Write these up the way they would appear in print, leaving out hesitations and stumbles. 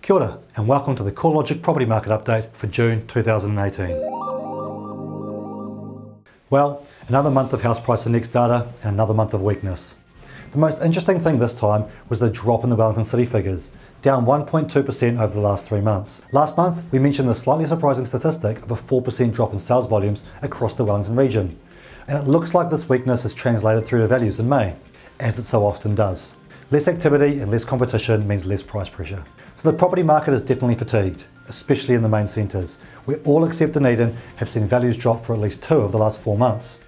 Kia ora, and welcome to the CoreLogic Property Market Update for June 2018. Well, another month of house price index data and another month of weakness. The most interesting thing this time was the drop in the Wellington City figures, down 1.2% over the last 3 months. Last month, we mentioned the slightly surprising statistic of a 4% drop in sales volumes across the Wellington region. And it looks like this weakness has translated through to values in May, as it so often does. Less activity and less competition means less price pressure. So the property market is definitely fatigued, especially in the main centres, where all except Dunedin have seen values drop for at least 2 of the last 4 months.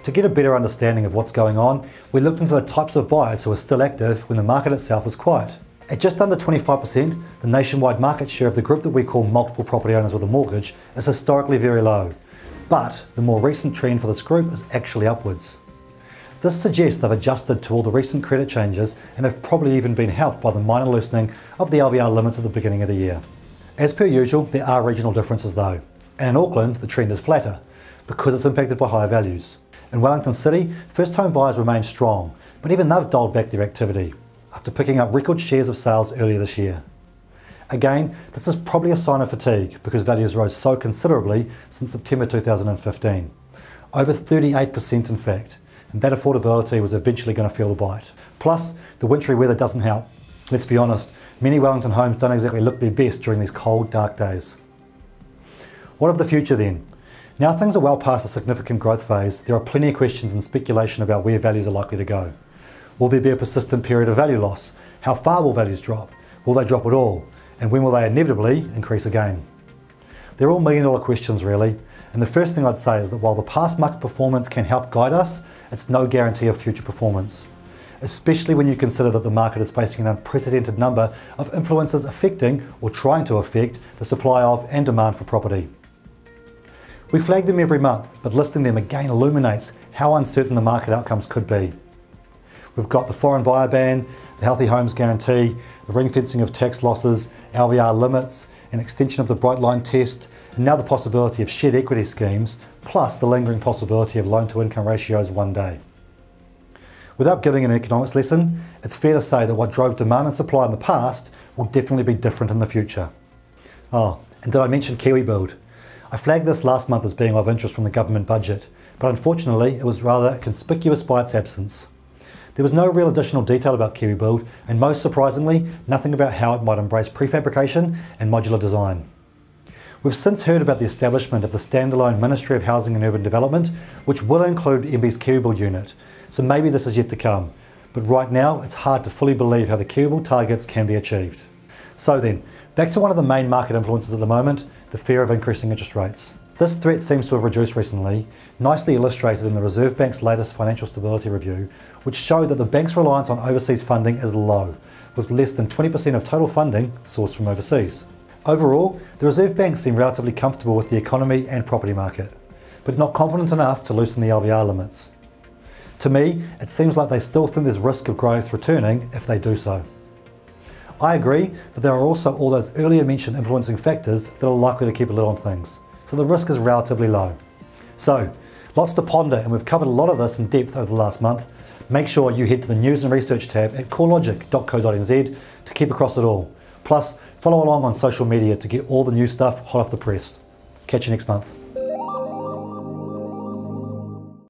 To get a better understanding of what's going on, we looked into the types of buyers who are still active when the market itself was quiet. At just under 25%, the nationwide market share of the group that we call multiple property owners with a mortgage is historically very low. But the more recent trend for this group is actually upwards. This suggests they've adjusted to all the recent credit changes and have probably even been helped by the minor loosening of the LVR limits at the beginning of the year. As per usual, there are regional differences though, and in Auckland the trend is flatter because it's impacted by higher values. In Wellington City, first home buyers remain strong, but even they've dialed back their activity after picking up record shares of sales earlier this year. Again, this is probably a sign of fatigue because values rose so considerably since September 2015, over 38% in fact. And that affordability was eventually going to feel the bite. Plus, the wintry weather doesn't help. Let's be honest, many Wellington homes don't exactly look their best during these cold, dark days. What of the future then? Now things are well past a significant growth phase, there are plenty of questions and speculation about where values are likely to go. Will there be a persistent period of value loss? How far will values drop? Will they drop at all? And when will they inevitably increase again? They're all million-dollar questions really. And the first thing I'd say is that while the past market performance can help guide us, it's no guarantee of future performance, especially when you consider that the market is facing an unprecedented number of influences affecting or trying to affect the supply of and demand for property. We flag them every month, but listing them again illuminates how uncertain the market outcomes could be. We've got the foreign buyer ban, the Healthy Homes Guarantee, the ring fencing of tax losses, LVR limits, an extension of the Bright Line test, and now the possibility of shared equity schemes, plus the lingering possibility of loan-to-income ratios one day. Without giving an economics lesson, it's fair to say that what drove demand and supply in the past will definitely be different in the future. Oh, and did I mention Kiwi Build? I flagged this last month as being of interest from the government budget, but unfortunately it was rather conspicuous by its absence. There was no real additional detail about Kiwi Build, and most surprisingly, nothing about how it might embrace prefabrication and modular design. We've since heard about the establishment of the standalone Ministry of Housing and Urban Development, which will include MB's Kiwi Build unit, so maybe this is yet to come. But right now, it's hard to fully believe how the Kiwi Build targets can be achieved. So then, back to one of the main market influences at the moment, the fear of increasing interest rates. This threat seems to have reduced recently, nicely illustrated in the Reserve Bank's latest financial stability review, which showed that the bank's reliance on overseas funding is low, with less than 20% of total funding sourced from overseas. Overall, the Reserve Bank seemed relatively comfortable with the economy and property market, but not confident enough to loosen the LVR limits. To me, it seems like they still think there's risk of growth returning if they do so. I agree, but there are also all those earlier mentioned influencing factors that are likely to keep a lid on things, so the risk is relatively low. So, lots to ponder, and we've covered a lot of this in depth over the last month. Make sure you head to the News and Research tab at corelogic.co.nz to keep across it all. Plus, follow along on social media to get all the new stuff hot off the press. Catch you next month.